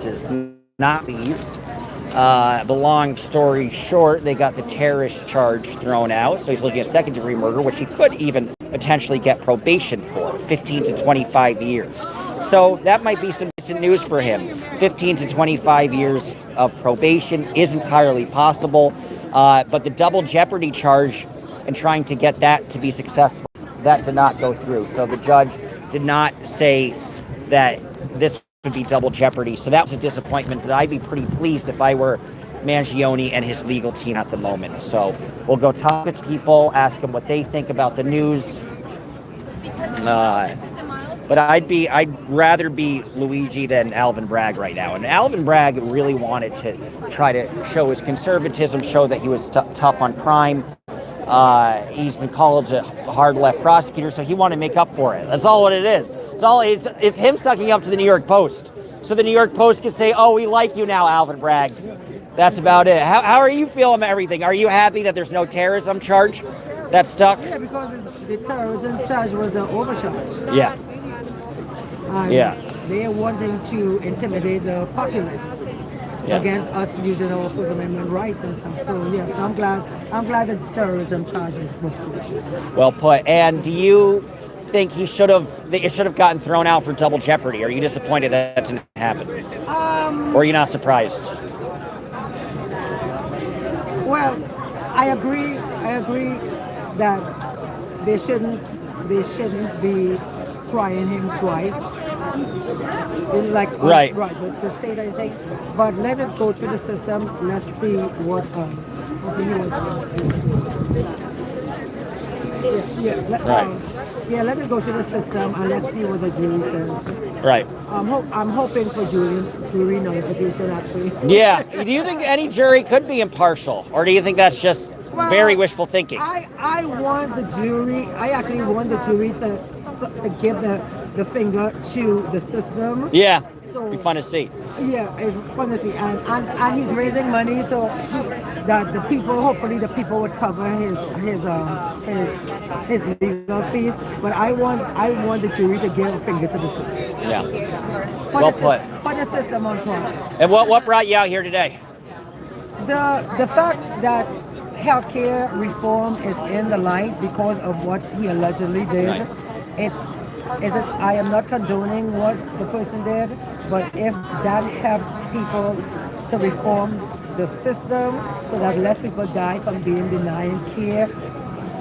is not pleased. The long story short, they got the terrorist charge thrown out, so he's looking at second-degree murder, which he could even potentially get probation for, 15 to 25 years. So that might be some decent news for him. 15 to 25 years of probation is entirely possible, but the double jeopardy charge and trying to get that to be successful, that did not go through. So the judge did not say that this would be double jeopardy. So that was a disappointment, but I'd be pretty pleased if I were Mangione and his legal team at the moment. So we'll go talk with people, ask them what they think about the news. But I'd rather be Luigi than Alvin Bragg right now. And Alvin Bragg really wanted to try to show his conservatism, show that he was tough on crime. He's been called a hard left prosecutor, so he wanted to make up for it. That's all what it is. It's him sucking up to the New York Post. So the New York Post can say, oh, we like you now, Alvin Bragg. That's about it. How are you feeling about everything? Are you happy that there's no terrorism charge that stuck? Yeah, because the terrorism charge was an overcharge. Yeah. They're wanting to intimidate the populace against us using our First Amendment rights and stuff. So yeah, I'm glad that the terrorism charges was true. Well put. And do you think it should have gotten thrown out for double jeopardy? Are you disappointed that didn't happen? Or are you not surprised? Well, I agree that they shouldn't be trying him twice. Right, the state I think, but let it go through the system. Let's see what let it go through the system and let's see what the jury says. Right. I'm hoping for jury nullification actually. Yeah. Do you think any jury could be impartial, or do you think that's just very wishful thinking? I want the jury. I actually want the jury to give the finger to the system. Yeah. So, it'd be fun to see. Yeah, it's fun to see, and he's raising money, so hopefully the people would cover his legal fees. But I want the jury to give a finger to the system. Yeah. Well put. Put the system on top. And what brought you out here today? The fact that healthcare reform is in the light because of what he allegedly did. Right. I am not condoning what the person did, but if that helps people to reform the system so that less people die from being denied care,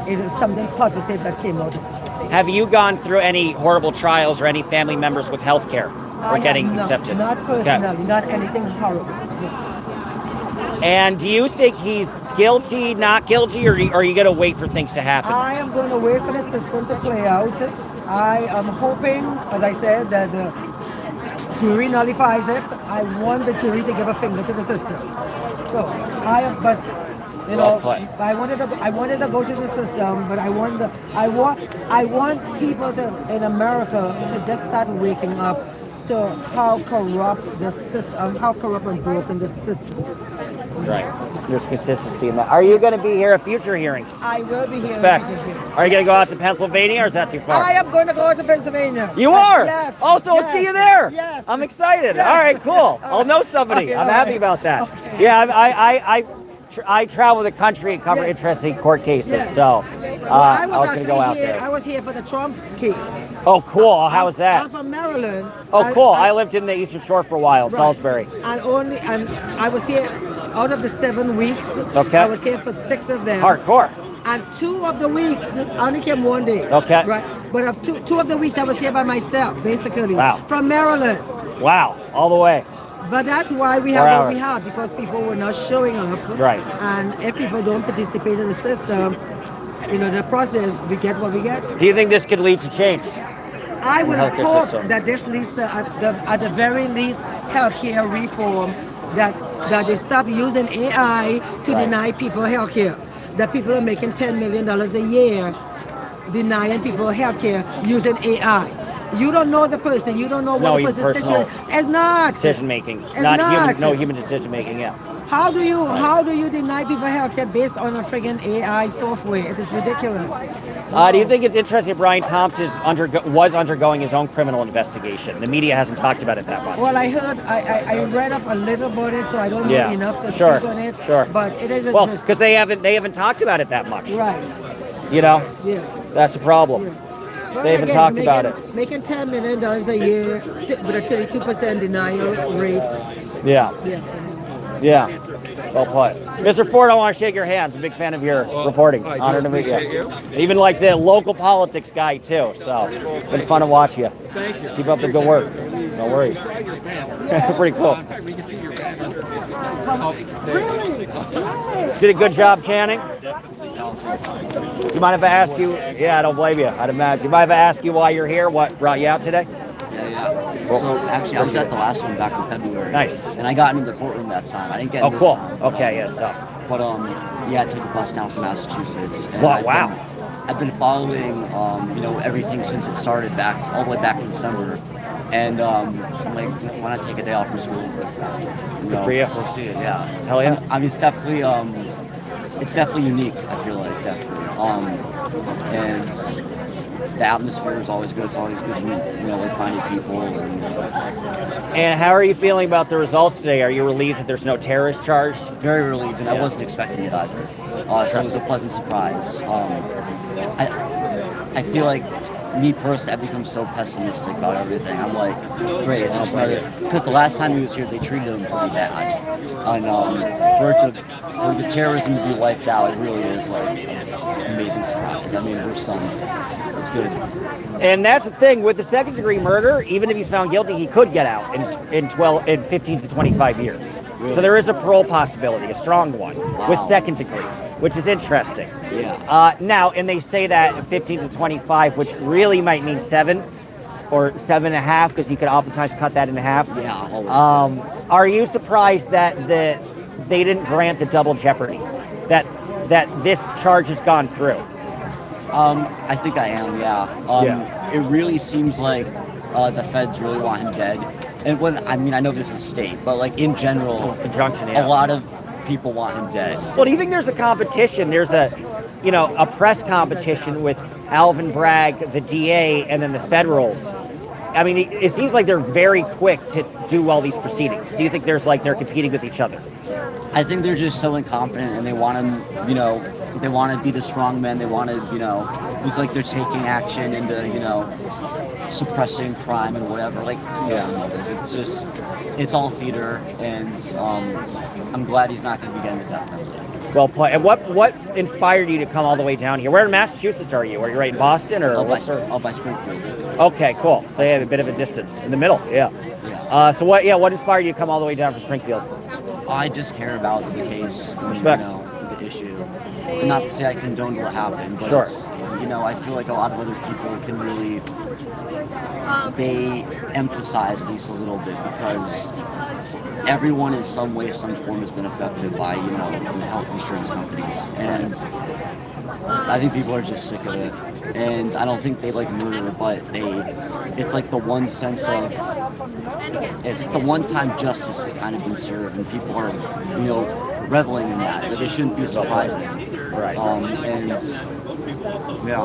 it is something positive that came out of it. Have you gone through any horrible trials or any family members with health care or getting accepted? Not personally, not anything horrible. And do you think he's guilty, not guilty, or are you going to wait for things to happen? I am going to wait for the system to play out. I am hoping, as I said, that the jury nullifies it. I want the jury to give a finger to the system. So I wanted to go to the system, but I want people in America to just start waking up to how corrupt the system, how corrupt and broken the system is. Right. There's consistency in that. Are you going to be here at future hearings? I will be here. Are you going to go out to Pennsylvania, or is that too far? I am going to go to Pennsylvania. You are? Yes. Oh, so we'll see you there. Yes. I'm excited. Yes. All right, cool. I'll know somebody. Okay, I'm happy about that. Okay. Yeah, I travel the country and cover interesting court cases, so I was going to go out there. I was here for the Trump case. Oh, cool. How was that? I'm from Maryland. Oh, cool. I lived in the Eastern Shore for a while, right. Salisbury. And I was here out of the 7 weeks. Okay. I was here for 6 of them. Hardcore. And 2 of the weeks, I only came 1 day. Okay. Right. But of two of the weeks, I was here by myself, basically. Wow. From Maryland. Wow. All the way. But that's why we have what we have, because people were not showing up. Right. And if people don't participate in the system, the process, we get what we get. Do you think this could lead to change? I would hope that this leads to, at the very least, healthcare reform, that they stop using AI to deny people healthcare. That people are making $10 million a year denying people healthcare using AI. You don't know the person. You don't know No, what the even person's personal situation. It's not. decision making, It's not not. human. No human decision making. Yeah. How do you deny people healthcare based on a friggin' AI software? It is ridiculous. Do you think it's interesting that Brian Thompson was undergoing his own criminal investigation? The media hasn't talked about it that much. Well, I heard, I read up a little about it, so I don't know Yeah, enough to sure, speak on it. sure. But it is Well, interesting. because they haven't talked about it that much. Right. You know, Yeah. that's the problem. Yeah. But They haven't again, talked about it. Making $10 million a year with a 32% denial rate. Yeah, Yeah. yeah. Well put. Mr. Ford, I want to shake your hands. I'm a big fan of your reporting. I do Honored to meet appreciate you. Even like the local politics guy, too. So, it's been fun to watch you. Thank you. Keep up the good work. No worries. Pretty cool. In fact, we can see your banner. Did a good job, Channing. You mind if I ask you? Yeah, I don't blame you. I'd imagine. You mind if I ask you why you're here? What brought you out today? Yeah. So actually, I was at the last one back in February. Nice. And I got into the courtroom that time. I didn't get in Oh, this cool. time. Okay, yeah, so. But yeah, I took a bus down from Massachusetts. And Wow. I've been following, everything since it started back all the way back in December. And I'm like, why not take a day off from school? Good for you. Go see it. Yeah. Hell yeah. I mean, it's definitely unique. I feel like definitely. And the atmosphere is always good. It's always good to meet, like-minded people. And how are you feeling about the results today? Are you relieved that there's no terrorist charge? Very relieved, and I wasn't expecting it either. So it was a pleasant surprise. I feel like, me personally, I've become so pessimistic about everything. I'm like, great, it's just another. Because the last time he was here, they treated him pretty bad. And for the terrorism to be wiped out, it really is like an amazing surprise. I mean, we're stunned. It's good. And that's the thing with the second degree murder. Even if he's found guilty, he could get out in 15 to 25 years. Really? So there is a parole possibility, a strong one, with Wow. second degree, which is interesting. Yeah. Now, and they say that 15 to 25, which really might mean 7 or 7.5, because you could oftentimes cut that in half. Yeah, always. Are you surprised that they didn't grant the double jeopardy? That this charge has gone through? I think I am, yeah. It really seems like the feds really want him dead. And I know this is state, but like in general, Conjunction, yeah. a lot of people want him dead. Well, do you think there's a competition? There's a press competition with Alvin Bragg, the DA, and then the federals. I mean, it seems like they're very quick to do all these proceedings. Do you think they're competing with each other? I think they're just so incompetent, and they want him, they want to be the strong men. They want to, look like they're taking action into, suppressing crime and whatever. Like, it's just, it's all theater, and I'm glad he's not going to be getting the death penalty. Well put. And what inspired you to come all the way down here? Where in Massachusetts are you? Are you right in Boston or By Worcester? Springfield. Okay, cool. So you have a bit of a distance in the middle. Yeah. Yeah. So what inspired you to come all the way down from Springfield? I just care about the case, and, Respect. The issue. Not to say I condone what happened, but Sure. it's, I feel like a lot of other people can really, they emphasize at least a little bit, because everyone in some way, some form has been affected by, the health insurance companies. And I think people are just sick of it. And I don't think they like murder, but it's like the one sense of, it's like the one time justice has kind of been served, and people are, reveling in that. But it shouldn't be surprising. Right. And yeah,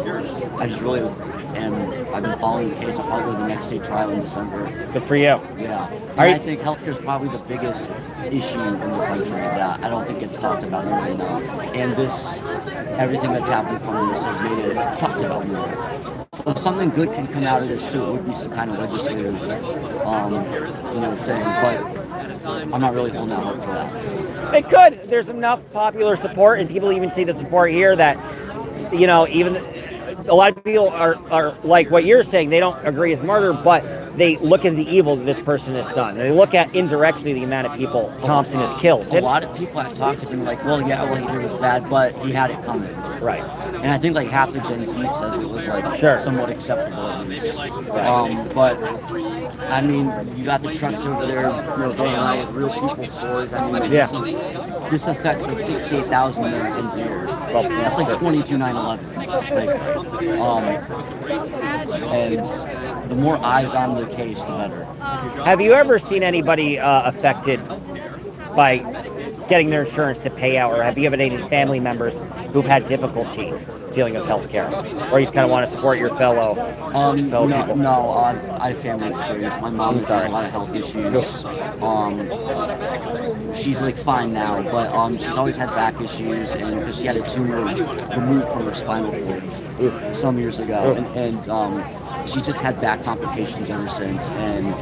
I just really I've been following the case. I'll probably go to the next state trial in December. Good for you. Yeah. And Are you- I think healthcare is probably the biggest issue in the country that I don't think gets talked about nearly enough. And everything that's happened from this has made it talked about more. If something good can come out of this too, it would be some kind of legislative, thing. But I'm not really holding out hope for that. It could. There's enough popular support, and people even see the support here that, even a lot of people are like what you're saying. They don't agree with murder, but they look at the evil that this person has done. They look at indirectly the amount of people Thompson has killed. A lot of people I've talked to have been like, well, yeah, what he did was bad, but he had it coming. Right. And I think like half the Gen Z says it was like Sure. somewhat acceptable at least. But I mean, you got the trucks over there, going on with real people stories. I mean, Yeah. this affects like 68,000 Americans a year. Well, that's like 22 9/11s. Like, and the more eyes on the case, the better. Have you ever seen anybody affected by getting their insurance to pay out, or have you ever had any family members who've had difficulty dealing with healthcare, or you just kind of want to support your fellow people? I have family experience. My mom has had a lot of health issues. She's like fine now, but she's always had back issues, and because she had a tumor removed from her spinal cord some years ago, and she just had back complications ever since, and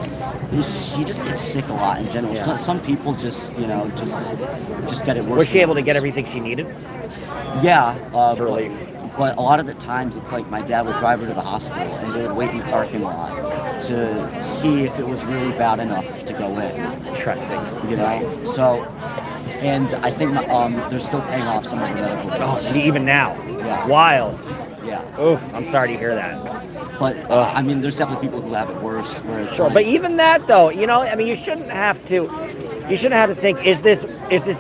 she just gets sick a lot in general. Yeah. Some people just get it worse. Was she able to get everything she needed? Yeah, Relief. But a lot of the times it's like my dad would drive her to the hospital, and they would wait in the parking lot to see if it was really bad enough to go in. Interesting. You know, so. And I think they're still paying off some of the medical bills. Oh, even now. Yeah. Wild. Yeah. Oof, I'm sorry to hear that. But I mean, there's definitely people who have it worse. Where it's Sure, like, but even that though, you know, I mean, you shouldn't have to think, is this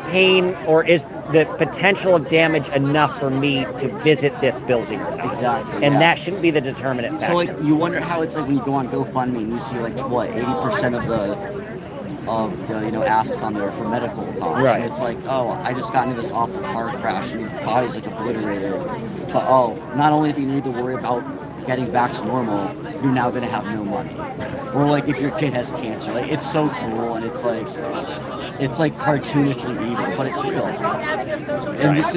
pain or is the potential of damage enough for me to visit this building or not? Exactly. And yeah. that shouldn't be the determinant factor. So like, you wonder how it's like when you go on GoFundMe and you see like what 80% of the asks on there for medical costs. Right. And it's like, oh, I just got into this awful car crash and your body's like obliterated. But not only do you need to worry about getting back to normal, you're now going to have no money. Or like if your kid has cancer, like it's so cruel, and it's like cartoonishly evil, but it's real. And it's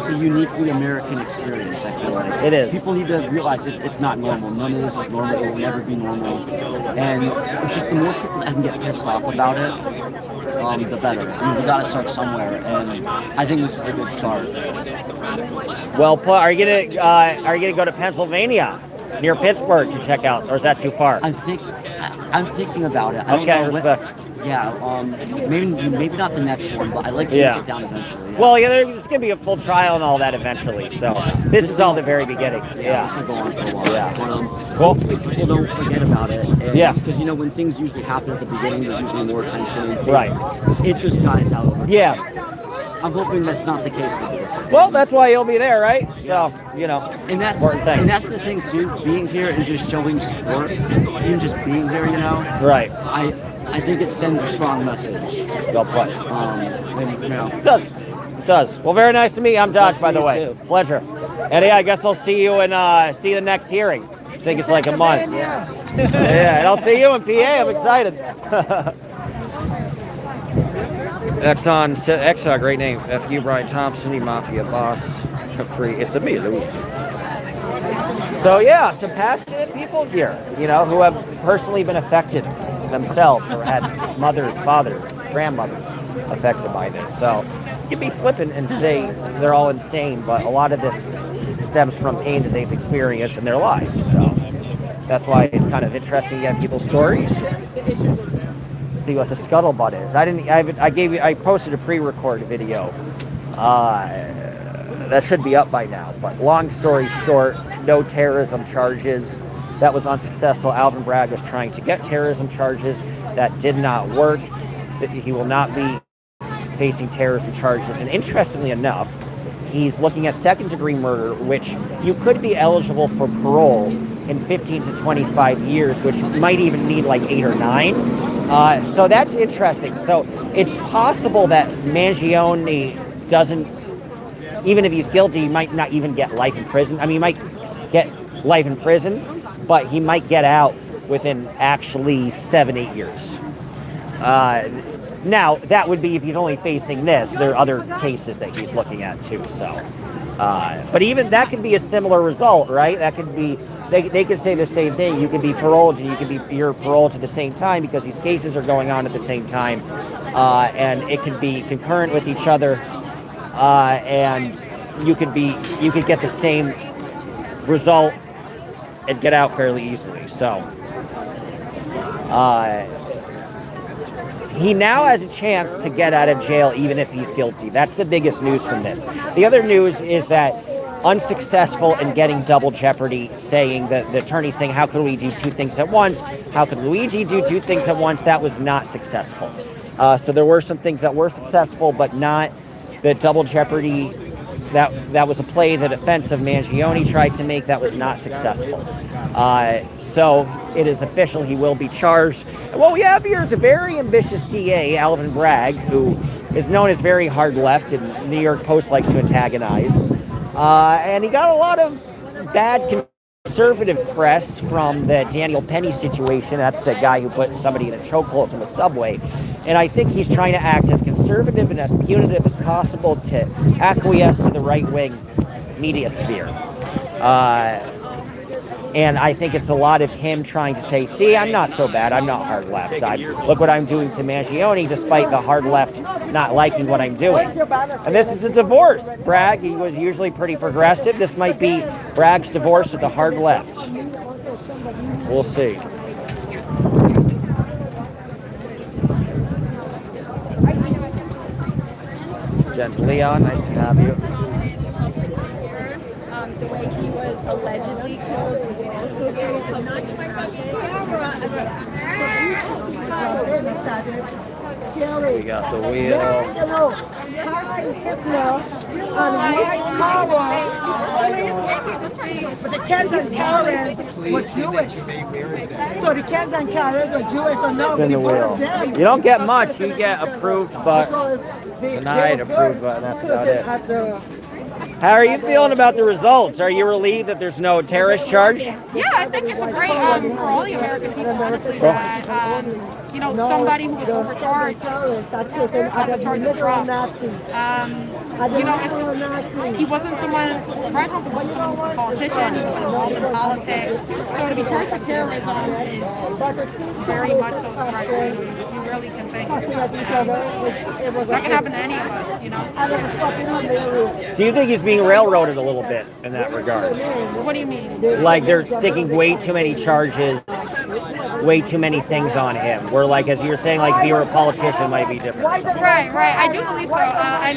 a uniquely American experience, I feel like. It is. People need to realize it's not normal. None of this is normal. It will never be normal. And it's just the more people that can get pissed off about it, the better. I mean, we got to start somewhere, and I think this is a good start. Well, are you gonna go to Pennsylvania near Pittsburgh to check out, or is that too far? I'm thinking about it. I don't Okay, know respect. Maybe not the next one, but I'd like to get it down eventually. Yeah. Well, yeah, there's gonna be a full trial and all that eventually. So this is all the very beginning. This will go on for a while. Yeah. But hopefully people don't forget about it. And Yeah. Because when things usually happen at the beginning, there's usually more tension. And Right. It just dies out over time. Yeah. I'm hoping that's not the case with this. Well, that's why you'll be there, right? So, And that's important thing. And that's the thing too. Being here and just showing support, even just being here, Right. I think it sends a strong message. Well put. It It does. Well, very nice to meet you. I'm Josh, nice to by the meet way. you, too. Pleasure. And yeah, I guess I'll see you in the next hearing. I think it's like a month. Yeah. Yeah, and I'll see you in PA. I'm excited. Exxon, great name. F.U. Brian Thompson, the Mafia boss. Free. It's a me, Luigi. So yeah, some passionate people here, who have personally been affected themselves or had mothers, fathers, grandmothers affected by this. So you can be flippant and say they're all insane, but a lot of this stems from pain that they've experienced in their lives. So that's why it's kind of interesting to get people's stories. See what the scuttlebutt is. I posted a pre-recorded video. That should be up by now. But long story short, no terrorism charges. That was unsuccessful. Alvin Bragg was trying to get terrorism charges. That did not work. He will not be facing terrorism charges. And interestingly enough, he's looking at second-degree murder, which you could be eligible for parole in 15 to 25 years, which might even need like 8 or 9. So that's interesting. So it's possible that Mangione doesn't, even if he's guilty, he might not even get life in prison. I mean, he might get life in prison, but he might get out within actually 7-8 years. Now, that would be if he's only facing this. There are other cases that he's looking at too. So, but even that could be a similar result, right? That could be, they could say the same thing. You could be paroled and you're paroled at the same time because these cases are going on at the same time, and it could be concurrent with each other, and you could get the same result and get out fairly easily. So, he now has a chance to get out of jail even if he's guilty. That's the biggest news from this. The other news is that unsuccessful in getting double jeopardy, saying that the attorney saying, how could we do two things at once? How could Luigi do two things at once? That was not successful. So there were some things that were successful, but not the double jeopardy that was a play the defensive Mangione tried to make that was not successful. So it is official. He will be charged. And what we have here is a very ambitious DA, Alvin Bragg, who is known as very hard left, and New York Post likes to antagonize. And he got a lot of bad conservative press from the Daniel Penny situation. That's the guy who put somebody in a chokehold in the subway. And I think he's trying to act as conservative and as punitive as possible to acquiesce to the right-wing media sphere. And I think it's a lot of him trying to say, see, I'm not so bad. I'm not hard left. Look what I'm doing to Mangione, despite the hard left not liking what I'm doing. And this is a divorce. Bragg, he was usually pretty progressive. This might be Bragg's divorce with the hard left. We'll see. Jen Leon, nice to have you. The way he was allegedly killed was also very We got the wheel. But the Kens and Karens were Jewish. So the Kens and Karens were Jewish, so now Spin the we wheel. vote them. You don't get much. You get approved, but denied, They were approved, but that's about it. at the How are you feeling about the results? Are you relieved that there's no terrorist charge? Yeah, I think it's a great for all the American people, honestly, Well- that somebody who was overcharged got the charges dropped. If he wasn't someone, Brian Thompson wasn't someone who was a politician, he was involved in politics. So to be charged for terrorism is very much so striking. You really can think that can happen to any of us, Do you think he's being railroaded a little bit in that regard? What do you mean? Like they're sticking way too many charges, way too many things on him. Where like, as you were saying, like if you were a politician, it might be different. Right. I do believe so. I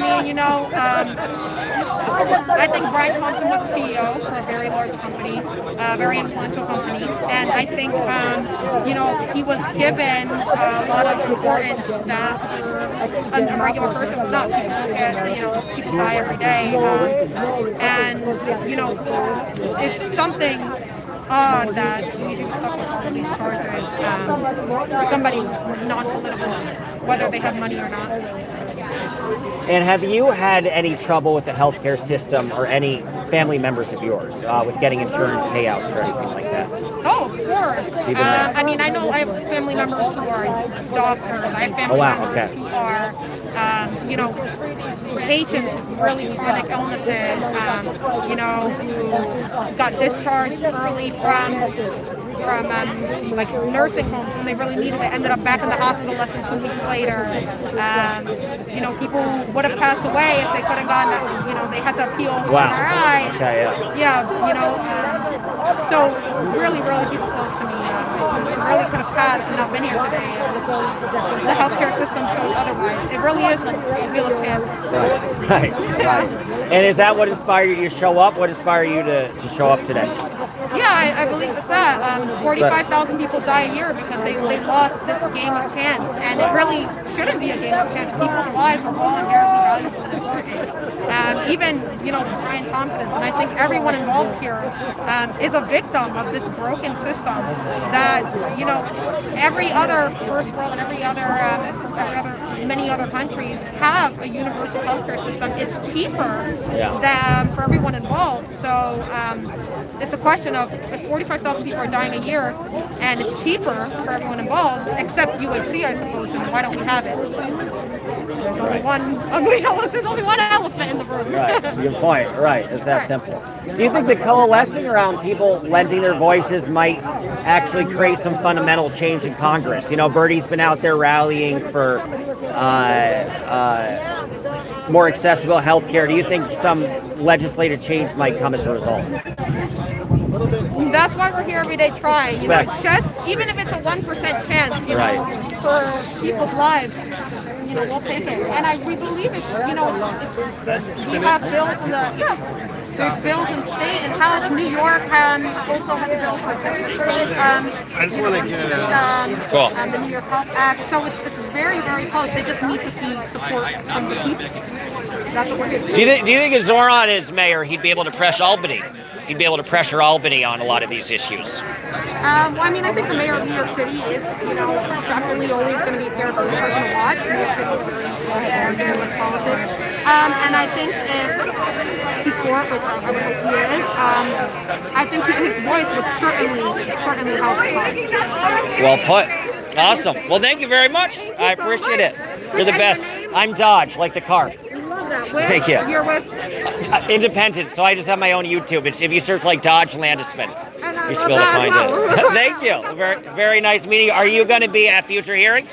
think Brian Thompson was the CEO for a very large company, a very influential company, and I think, he was given a lot of importance that a regular person was not. People die every day, and it's something odd that Luigi was stuck with all of these charges for somebody who's non-political, whether they have money or not. And have you had any trouble with the healthcare system or any family members of yours with getting insurance payouts or anything like that? Oh, of course. I know I have family members who are doctors. I have family members who are, patients with really chronic illnesses, who got discharged early from nursing homes when they really needed it, ended up back in the hospital less than 2 weeks later. People would have passed away if they could have gotten that, they had to appeal MRI. Okay, So really, really people close to me really could have passed and not been here today. The healthcare system shows otherwise. It really is a wheel of chance. Right. And is that what inspired you to show up? What inspired you to show up today? Yeah, I believe it's that. 45,000 people die a year because they lost this game of chance, and it really shouldn't be a game of chance. People's lives are all inherently valuable and important. Even, Brian Thompson's, and I think everyone involved here is a victim of this broken system that, every other first world and many other countries have a universal healthcare system. It's cheaper than for everyone involved. So it's a question of if 45,000 people are dying a year and it's cheaper for everyone involved, except UHC, I suppose, then why don't we have it? There's only one ugly elephant. There's only one elephant in the room. Right. Good point. Right. It's that simple. Do you think the coalescing around people lending their voices might actually create some fundamental change in Congress? Bertie's been out there rallying for more accessible health care. Do you think some legislative change might come as a result? That's why we're here every day trying. You know, Respect. it's just, even if it's a 1% chance, you know, Right. for people's lives, you know, we'll take it. And we believe it's, you know, we have bills in there's bills in state and House. New York also has a bill for Texas state. I just want to get Cool. The New York Health Act. So it's very, very close. They just need to see support from the people. That's what we're doing. Do you think if Zoran is mayor, he'd be able to press Albany? He'd be able to pressure Albany on a lot of these issues. Well, I mean, I think the mayor of New York City is, you know, definitely always going to be a careful person to watch. New York City is very very with politics. And I think if he's for it, which I would hope he is, I think his voice would certainly help the cause. Well put. Awesome. Well, thank you very much. I appreciate it. You're the best. I'm Dodge, like the car. Thank you. You're with? Independent, so I just have my own YouTube. If you search like Dodge Landisman, And I you should love be able to that find as well. it. Thank you. Very, very nice meeting you. Are you going to be at future hearings?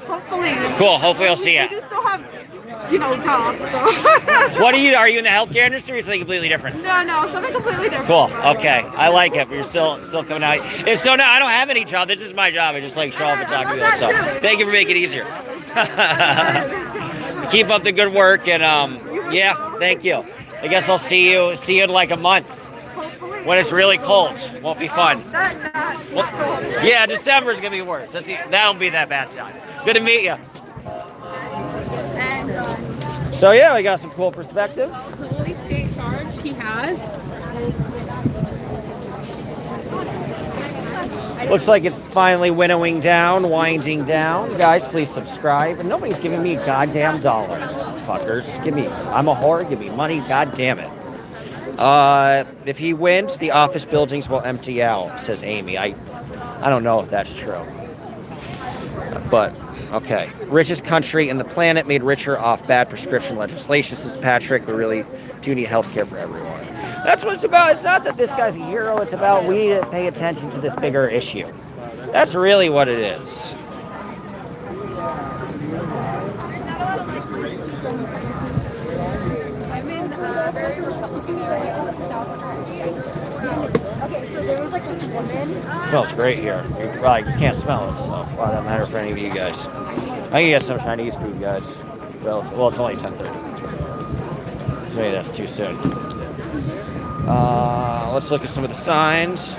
Hopefully. Cool. Hopefully I'll see you. We do still have, you know, jobs, so. What are you in the healthcare industry or something completely different? No, something completely different. Cool. Okay. I like it. But you're still coming out. It's so now I don't have any job. This is my job. I just like show up and talk to people. So thank you for making it easier. Keep up the good work and yeah, thank you. I guess I'll see you in like a month when it's really cold. Won't be fun. Well, yeah, December's gonna be worse. That'll be that bad time. Good to meet you. So yeah, we got some cool perspective. The only state charge he has. Looks like it's finally winding down. Guys, please subscribe. And nobody's giving me a goddamn dollar. Fuckers. Give me, I'm a whore. Give me money. God damn it. If he wins, the office buildings will empty out, says Amy. I don't know if that's true. But, okay. Richest country in the planet made richer off bad prescription legislation, says Patrick. We really do need health care for everyone. That's what it's about. It's not that this guy's a hero. It's about we need to pay attention to this bigger issue. That's really what it is. I'm in a very Republican area of South Jersey. Okay, so there was like this woman. It smells great here. You can't smell it, so why that matter for any of you guys? I can get some Chinese food, guys. Well, it's only 10:30. So maybe that's too soon. Let's look at some of the signs.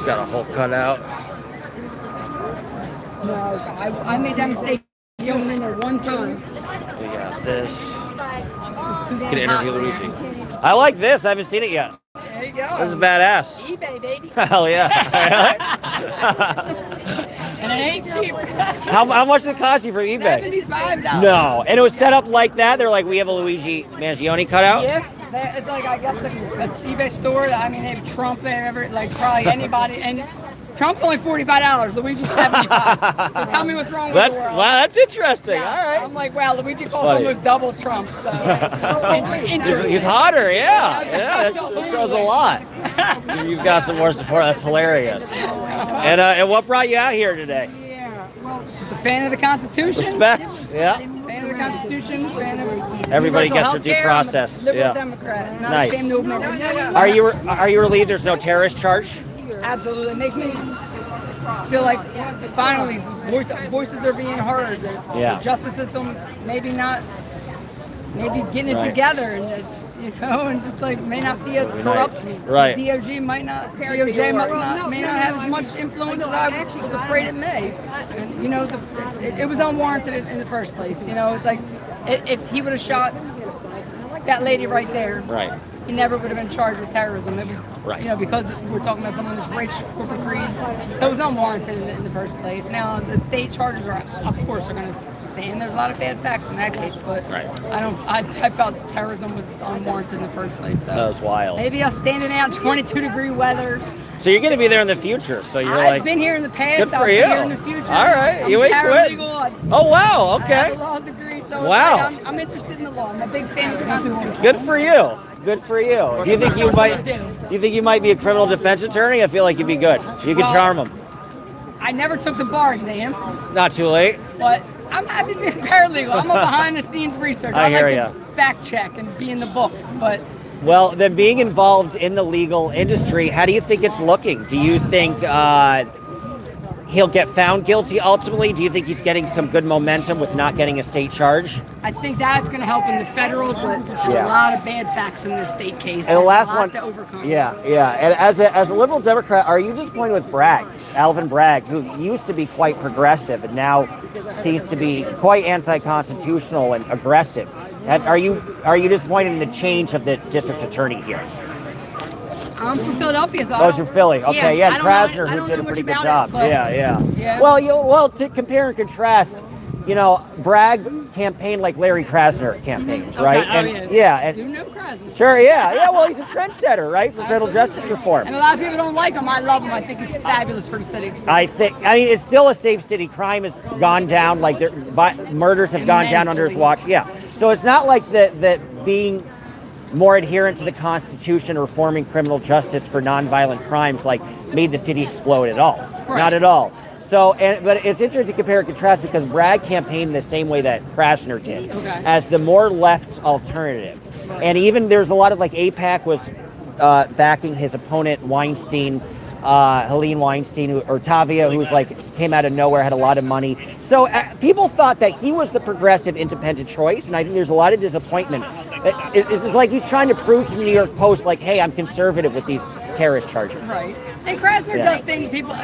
Got a whole cutout. No, I made that mistake going in there one time. We got this. You can interview Luigi. I like this. I haven't seen it yet. There you go. This is badass. eBay, baby. Hell yeah. And it ain't cheap. How much did it cost you for eBay? $75. No. And it was set up like that? They're like, we have a Luigi Mangione cutout? Yeah, it's like I guess the eBay store. I mean, they have Trump there, like probably anybody. And Trump's only $45. Luigi's $75. So tell me what's wrong with the world. Wow, that's interesting. Yeah, All right. I'm like, wow, Luigi calls funny. almost double Trump. So interesting. He's hotter, yeah. Yeah, that shows a lot. You've got some more support. That's hilarious. And what brought you out here today? Yeah, well, just a fan of the Constitution. Respect. Yeah. Fan of the Constitution. Fan of Everybody gets their due healthcare. process. I'm a liberal Yeah. Democrat. Not Nice. ashamed to admit it. Are you relieved there's no terrorist charge? Absolutely. It makes me feel like finally voices are being heard. Yeah. The justice system maybe getting it Right. together and and just like may not be as corrupt. Right. DOJ may not have as much influence as I was afraid it may. And, it was unwarranted in the first place. It's like if he would have shot that lady right there. Right. He never would have been charged with terrorism. It was, Right. Because we're talking about someone that's rich, corporate greed. So it was unwarranted in the first place. Now, the state charges are, of course, are going to stand. There's a lot of bad facts in that case, but Right. I felt terrorism was unwarranted in the first place. So That was wild. maybe us standing out in 22-degree weather. So you're going to be there in the future. So you're I've like, been here in the past. good for I'll be you. here in the future. All right. I'm You ain't quit. paralegal. oh, wow. I have Okay. a law degree, so Wow. I'm interested in the law. I'm a big fan of the Constitution. Good for you. Good for you. Do you think you might be a criminal defense attorney? I feel like you'd be good. You could Well, charm them. I never took the bar exam, Not too late. but I'm happy to be a paralegal. I'm a behind-the-scenes researcher. I hear like ya. to fact check and be in the books, but Well, then being involved in the legal industry, how do you think it's looking? Do you think he'll get found guilty ultimately? Do you think he's getting some good momentum with not getting a state charge? I think that's going to help in the federal, but there's Yeah. a lot of bad facts in the state case. And the There's last a lot one, to overcome. yeah. And as a liberal Democrat, are you disappointed with Bragg, Alvin Bragg, who used to be quite progressive and now seems to be quite anti-constitutional and aggressive? Are you disappointed in the change of the district attorney here? I'm from Philadelphia, so Oh, it's from Philly. Okay, yeah, I don't Krasner, know- I who don't did a know pretty much good about job. it, but- Yeah. Yeah. Well, to compare and contrast, Bragg campaigned like Larry Krasner campaigns, right? Okay. Oh, yeah. And You know Krasner. sure, yeah. Well, he's a trendsetter, right, for criminal justice reform. And a lot of people don't like him. I love him. I think he's fabulous for the city. I mean, it's still a safe city. Crime has gone down. Like murders have gone down under his Immensely. watch. Yeah. So it's not like that being more adherent to the Constitution, reforming criminal justice for nonviolent crimes, like made the city explode at all. Right. Not at all. So, but it's interesting to compare and contrast because Bragg campaigned the same way that Krasner did, Okay. as the more left alternative. And even there's a lot of AIPAC was backing his opponent Weinstein, Helene Weinstein, or Tavia, who's came out of nowhere, had a lot of money. So people thought that he was the progressive independent choice, and I think there's a lot of disappointment. It's like he's trying to prove to the New York Post, hey, I'm conservative with these terrorist charges. Right. And Krasner Yeah. does things people,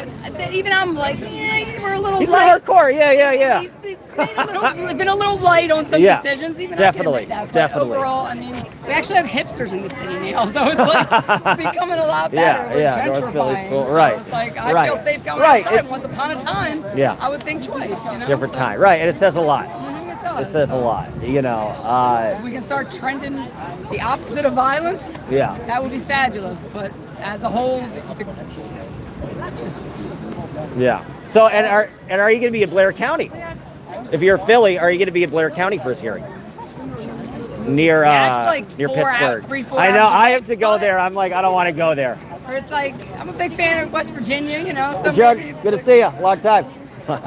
even I'm like, yeah, we're a little He's light. hardcore, yeah. He's been a little light on some Yeah, decisions. Even definitely, I can admit that. But definitely. overall, I mean, we actually have hipsters in the city now, so it's becoming a lot better. We're Yeah, North Philly's gentrifying. cool. So Right. it's I Right. feel safe going Right. outside. Once upon a time, Yeah. I would think twice. Different time, right? And it says a lot. It does. It says a lot, If we can start trending the opposite of violence, Yeah. that would be fabulous. But as a whole, Yeah. So, and are you going to be in Blair County? If you're Philly, are you going to be in Blair County for his hearing? Near near 4 hours, Pittsburgh. 3-4 I know. hours I away. have to go there. I'm I don't want to go there. or it's I'm a big fan of West Virginia, So Judge, maybe, good to see you. Long time.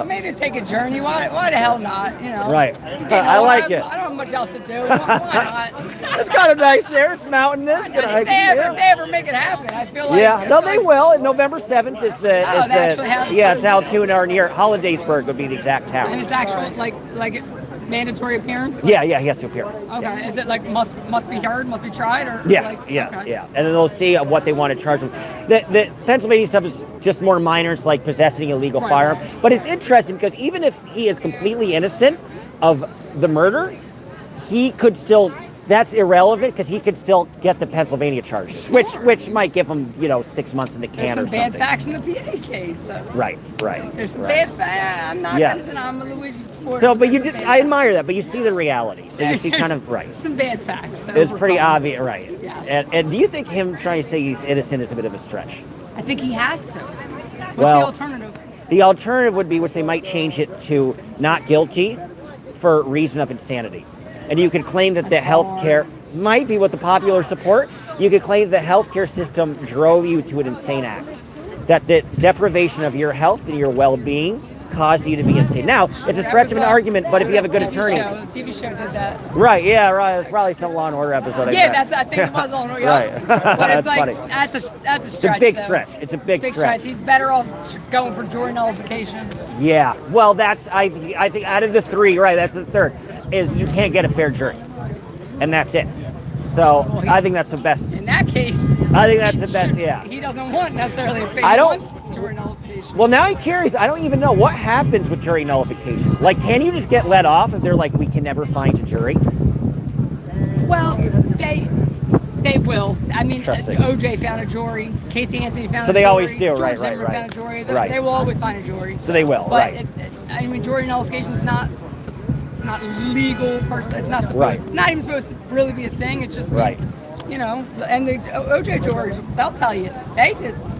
maybe take a journey. Why the hell not? Right. You I like it. I don't have much else to do. Why not? It's kind of nice there. It's mountainous. If they ever make it happen, I feel like. Yeah, no, they will. And November 7th is the Oh, they actually have it's Altoona or near Hollidaysburg would be the exact town. And it's actual like mandatory appearance. Yeah, he has to appear. Okay. Is it must be heard, must be tried, or? Yes, okay. yeah. And then they'll see what they want to charge them. The Pennsylvania stuff is just more minor. It's like possessing a illegal firearm. But it's interesting because even if he is completely innocent of the murder, he could still. That's irrelevant because he could still get the Pennsylvania charges, which might give him 6 months in the There's can some or something. bad facts in the PA case. So. Right. There's some right. bad facts. I'm not. Yes. I'm a Luigi supporter. So, but you There's did. some bad I admire that. But you see the reality. So you see There's kind of right. Some bad facts. It's pretty obvious, right? Yes. And do you think him trying to say he's innocent is a bit of a stretch? I think he has to. What's Well, the alternative? The alternative would be, which they might change it to, not guilty for reason of insanity. And you could claim that the healthcare might be what the popular support. You could claim the healthcare system drove you to an insane act. That the deprivation of your health and your well-being caused you to be insane. Now, it's a stretch of an argument, but if you have a good attorney. The TV show did that. Right, yeah, right. It's probably some Law and Order episode. Yeah, I think it was on. Right. But it's That's funny. That's a stretch. It's a big though. stretch. It's a big stretch. He's better off going for jury nullification. Yeah. Well, that's I think out of the three, right? That's the third. Is you can't get a fair jury, and that's it. So I think that's the best. In that case, I think that's the best. Yeah. He doesn't want necessarily a fair. I don't- He wants jury nullification. Well, now I'm curious. I don't even know what happens with jury nullification. Can you just get let off if they're we can never find a jury? Well, they will. I mean, Interesting. OJ found a jury. Casey Anthony found a jury. So they always do, George right, Zimmerman right. found a jury. Right. They will always find a jury. So they will, But right? I mean, jury nullification is not legal. It's not supposed, Right. not even supposed to really be a thing. It's just Right. And the OJ juries, they'll tell you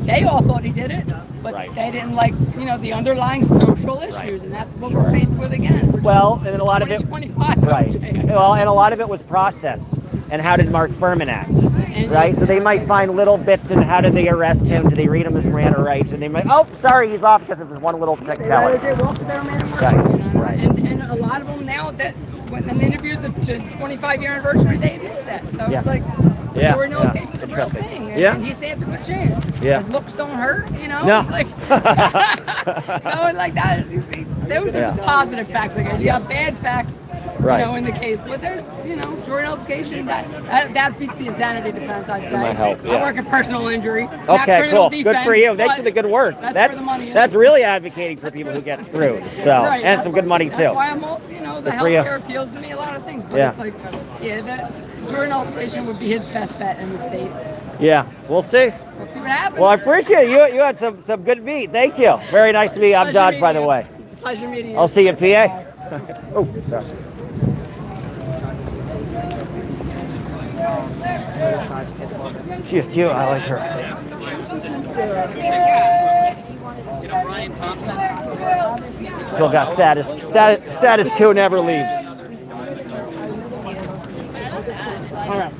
they all thought he did it, but Right. they didn't like the underlying social issues, Right. and that's what we're faced with again. Well, and a lot of it. 2025. Right. OJ. Well, and a lot of it was process. and how did Mark Furman act, right? So they might find little bits in how did they arrest him, do they read him his Miranda rights, and they might, oh, sorry, he's off because of this one little technicality. Right. And a lot of them now that when in the interviews of the 25-year anniversary, they admit that. So it's like jury nullification is a real thing. And he stands a good chance. His looks don't hurt, you know? No. It's like, you know, and like that. You see, those are positive facts. Like you got bad facts. Right. You know, in the case, but there's, you know, jury nullification that beats the insanity defense. I'd say. I work in personal injury. Okay, cool. Defense, good for you. Thanks for the good work. That's where the money is. That's really advocating for people who get screwed. So and some good money too. That's why I'm all, you know, the healthcare appeals to me a lot of things. But it's like, that jury nullification would be his best bet in the state. Yeah, we'll see. We'll see what happens. Well, I appreciate it. You had some good meat. Thank you. Very nice to meet you. I'm Dodge, by the way. It's a pleasure meeting you. I'll see you in PA. Oh, sorry. She is cute. I liked her. Still got status. Status quo never leaves.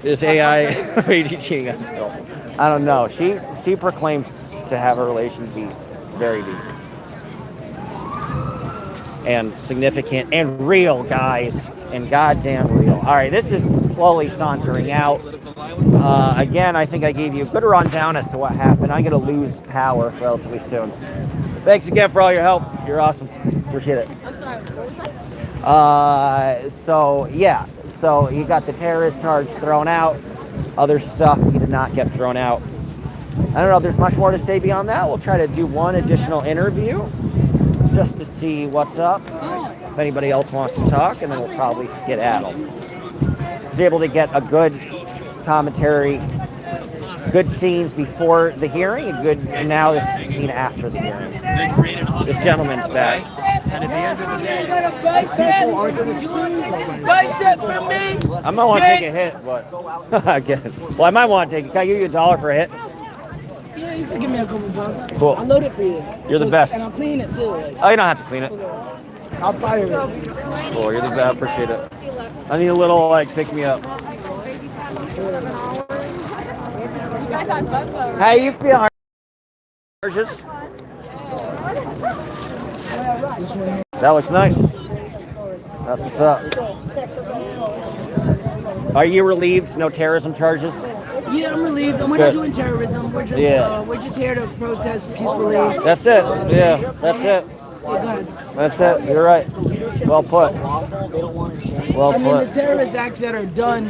Is AI cheating us? I don't know. She proclaims to have a relation be very deep and significant and real, guys, and goddamn real. All right, this is slowly sauntering out. Again, I think I gave you a good rundown as to what happened. I'm going to lose power relatively soon. Thanks again for all your help. You're awesome. Appreciate it. I'm sorry, what was that? So you got the terrorist charge thrown out. Other stuff he did not get thrown out. I don't know if there's much more to say beyond that. We'll try to do one additional interview just to see what's up. If anybody else wants to talk, and then we'll probably skedaddle. Was able to get a good commentary, good scenes before the hearing, and now this is the scene after the hearing. This gentleman's back. And at the end of the day, people are going to see. I might want to take a hit, but again, well, I might want to take. Can I give you $1 for a hit? Yeah, you can give me a couple bucks. Cool. I'll load it for you. You're the best. And I'll clean it too. Like, Oh, you don't have to clean it. I'll fire it. Cool, you're the best. I appreciate it. I need a little pick me up. How you feeling? That looks nice. That's what's up. Are you relieved? No terrorism charges? Yeah, I'm relieved. We're not doing terrorism. We're just here to protest peacefully. That's it. Yeah, that's it. That's it. You're right. Well put. Well I mean, the put. terrorist acts that are done,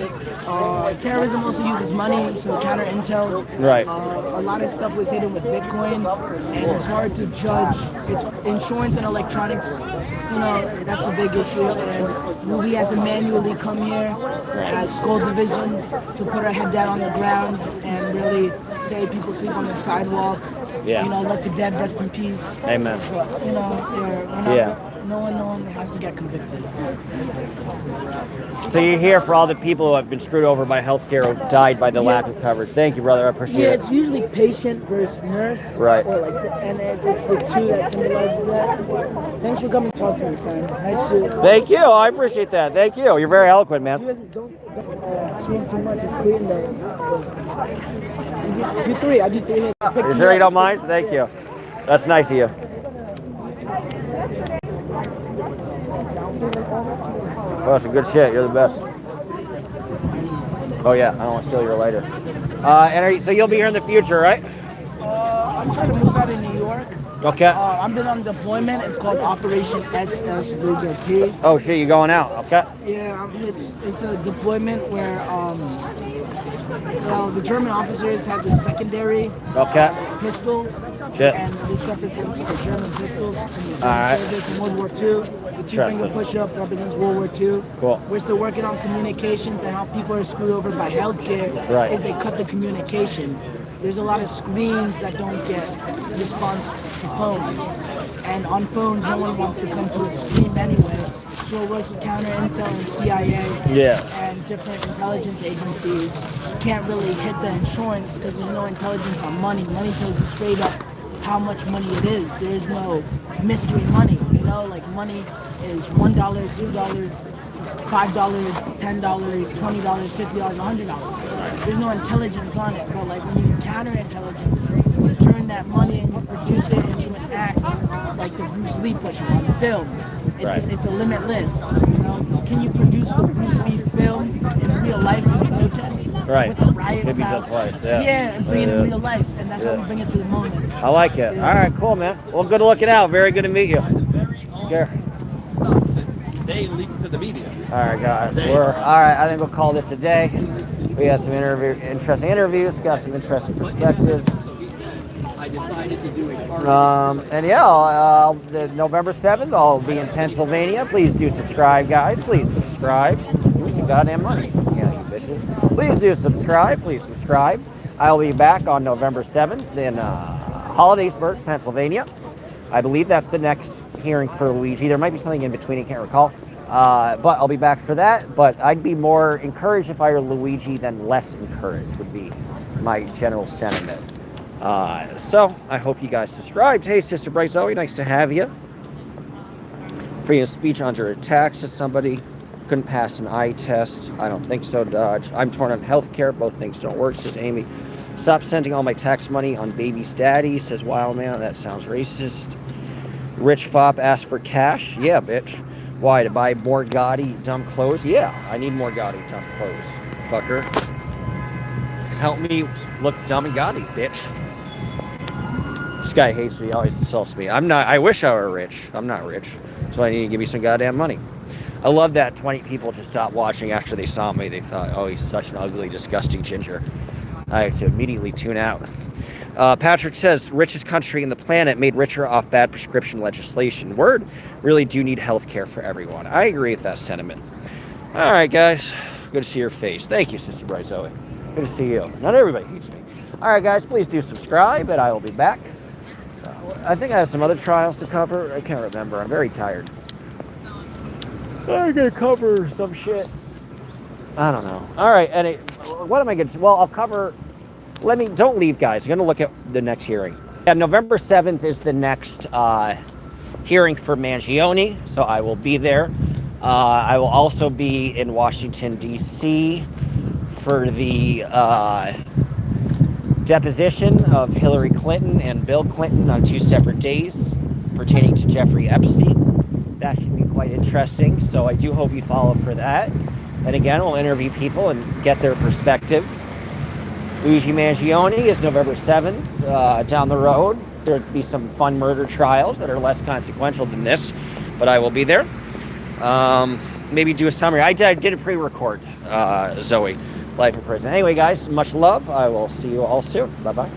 terrorism also uses money, so counter intel. Right. A lot of stuff was hidden with Bitcoin, and it's hard to judge. It's insurance and electronics, you know, that's a big issue. And we had to manually come here as Skull Division to put our head down on the ground and really say people sleep on the sidewalk. Yeah. You know, let the dead rest in peace. Amen. You know, no one has to get convicted. So you're here for all the people who have been screwed over by healthcare or died by the lack of coverage. Thank you, brother. I appreciate it. It's usually patient versus nurse. Right. Or and it's the two that symbolizes that. Thanks for coming to talk to me, friend. Nice to. Thank you. I appreciate that. Thank you. You're very eloquent, man. You guys don't swing too much. It's clean though. You do 3. I do 3 hits. You sure you don't mind? Thank you. That's nice of you. Oh, some good shit. You're the best. Oh yeah, I don't want to steal your lighter. So you'll be here in the future, right? I'm trying to move out of New York. Okay. I've been on deployment. It's called Operation SSWP. Oh shit, you going out? Okay. Yeah, it's a deployment where the German officers have the secondary pistol. Shit. And this represents the German pistols from the All German service in World War II. The two-finger push-up represents World War II. Cool. We're still working on communications and how people are screwed over by healthcare. Right. Is they cut the communication. There's a lot of screams that don't get response to phones. And on phones, no one wants to come to a scream anyway. So it works with counter intel and CIA and different intelligence agencies. You can't really hit the insurance because there's no intelligence on money. Money tells you straight up how much money it is. There is no mystery money, you know, like money is $1, $2, $5, $10, $20, $50, $100. There's no intelligence on it, but like when you counterintelligence, you turn that money and you produce it into an act, like the Bruce Lee push on film. It's a limitless. You know, can you produce the Bruce Lee film in real life in a protest? Right. With the riot Maybe done crowds? twice, And bring it in real life, and that's how we bring it to the moment. I like it. All right, cool, man. Well, good looking out. Very good to meet you. Care. They leaked to the media. All right, guys. All right. I think we'll call this a day. We had some interesting interviews. Got some interesting perspectives. I decided to do a And the November 7th, I'll be in Pennsylvania. Please do subscribe, guys. Please subscribe. Give me some goddamn money. Yeah, you bitches. Please do subscribe. Please subscribe. I'll be back on November 7th in Hollidaysburg, Pennsylvania. I believe that's the next hearing for Luigi. There might be something in between, I can't recall. But I'll be back for that. But I'd be more encouraged if I were Luigi than less encouraged would be my general sentiment. So I hope you guys subscribed. Hey, Sister Bright Zoe, nice to have you. Freedom of speech under attack, says somebody. Couldn't pass an eye test. I don't think so, Dodge. I'm torn on healthcare. Both things don't work, says Amy. Stop sending all my tax money on baby's daddy, says Wildman. That sounds racist. Rich Fop asked for cash. Yeah, bitch. Why? To buy more gaudy, dumb clothes? Yeah, I need more gaudy, dumb clothes, fucker. Help me look dumb and gaudy, bitch. This guy hates me, always insults me. I wish I were rich. I'm not rich. So I need to give me some goddamn money. I love that 20 people just stopped watching after they saw me. They thought, oh, he's such an ugly, disgusting ginger. I had to immediately tune out. Patrick says, richest country in the planet made richer off bad prescription legislation. Word, really do need health care for everyone. I agree with that sentiment. All right, guys. Good to see your face. Thank you, Sister Bright Zoe. Good to see you. Not everybody hates me. All right, guys, please do subscribe, and I will be back. I think I have some other trials to cover. I can't remember. I'm very tired. I'm going to cover some shit. I don't know. All right, and what am I going to... Well, I'll cover... Don't leave, guys. I'm going to look at the next hearing. Yeah, November 7th is the next hearing for Mangione, so I will be there. I will also be in Washington, D.C. for the deposition of Hillary Clinton and Bill Clinton on 2 separate days pertaining to Jeffrey Epstein. That should be quite interesting, so I do hope you follow for that. And again, we'll interview people and get their perspective. Luigi Mangione is November 7th down the road. There'll be some fun murder trials that are less consequential than this, but I will be there. Maybe do a summary. I did a pre-record, Zoe, Life in Prison. Anyway, guys, much love. I will see you all soon. Bye-bye.